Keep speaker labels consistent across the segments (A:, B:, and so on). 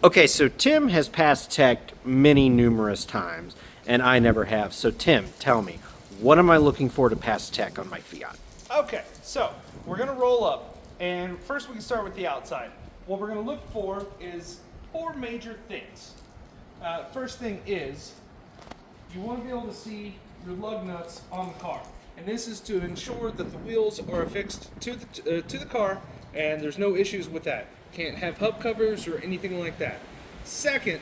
A: Okay, so Tim has passed tech numerous times, and I never have. So Tim, tell me, what am I looking for to pass tech on my Fiat?
B: Okay, so we're gonna roll up, and first we can start with the outside. What we're gonna look for is four major things. First thing is, you want to be able to see your lug nuts on the car, and this is to ensure that the wheels are affixed to the car, and there's no issues with that. Can't have hub covers or anything like that. Second,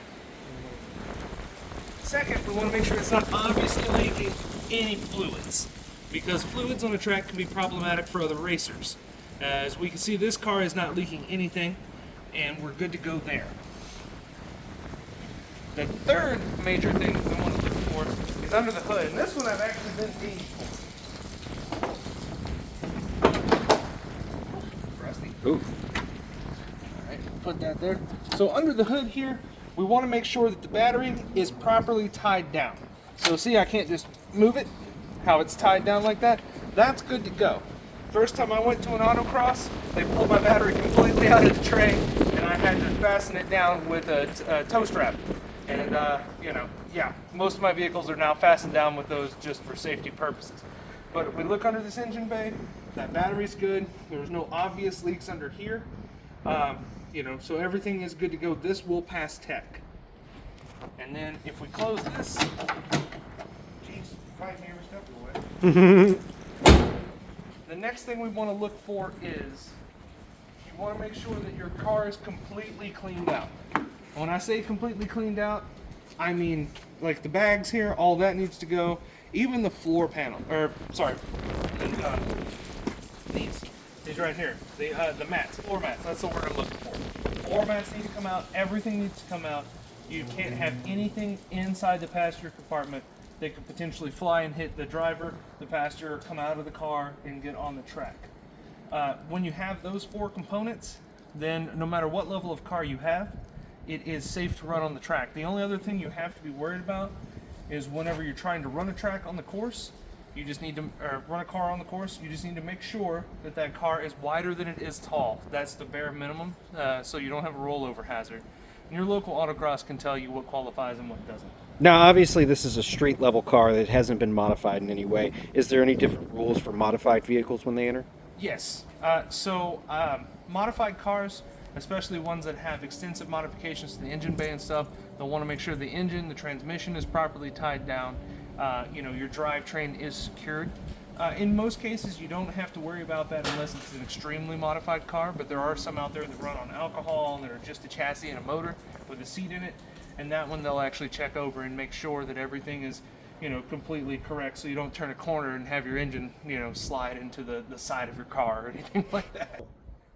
B: we want to make sure it's not obviously leaking any fluids, because fluids on a track can be problematic for other racers. As we can see, this car is not leaking anything, and we're good to go there. The third major thing we want to look for is under the hood, and this one I've actually been dinged for. Rusty.
A: Ooh.
B: Alright, put that there. So under the hood here, we want to make sure that the battery is properly tied down. So see, I can't just move it, how it's tied down like that. That's good to go. First time I went to an autocross, they pulled my battery completely out of the tray, and I had to fasten it down with a tow strap. And, yeah, most of my vehicles are now fastened down with those just for safety purposes. But if we look under this engine bay, that battery's good. There's no obvious leaks under here. So everything is good to go. This will pass tech. And then if we close this, geez, find me every step of the way. The next thing we want to look for is you want to make sure that your car is completely cleaned out. When I say completely cleaned out, I mean like the bags here, all that needs to go. Even the floor panel, these right here, the mats, floor mats. That's the word I'm looking for. Floor mats need to come out. Everything needs to come out. You can't have anything inside the passenger compartment that could potentially fly and hit the driver, the passenger, come out of the car and get on the track. When you have those four components, then no matter what level of car you have, it is safe to run on the track. The only other thing you have to be worried about is whenever you're trying to run a track on the course, you just need to run a car on the course. You just need to make sure that that car is wider than it is tall. That's the bare minimum, so you don't have a rollover hazard. And your local autocross can tell you what qualifies and what doesn't.
A: Now, obviously, this is a street level car that hasn't been modified in any way. Is there any different rules for modified vehicles when they enter?
B: Yes. Modified cars, especially ones that have extensive modifications to the engine bay and stuff, they'll want to make sure the engine, the transmission is properly tied down. Your drivetrain is secured. In most cases, you don't have to worry about that unless it's an extremely modified car, but there are some out there that run on alcohol and they're just a chassis and a motor with a seat in it, and that one they'll actually check over and make sure that everything is completely correct, so you don't turn a corner and have your engine slide into the side of your car or anything like that.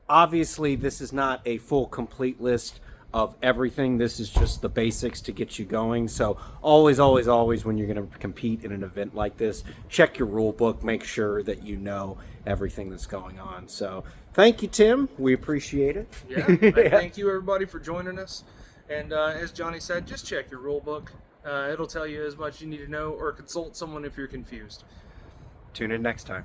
A: Obviously, this is not a full, complete list of everything. This is just the basics to get you going. So always, always, always, when you're going to compete in an event like this, check your rule book. Make sure that you know everything that's going on. So thank you, Tim. We appreciate it.
B: Yeah, thank you, everybody, for joining us. And as Johnny said, just check your rule book. It'll tell you as much you need to know, or consult someone if you're confused.
A: Tune in next time.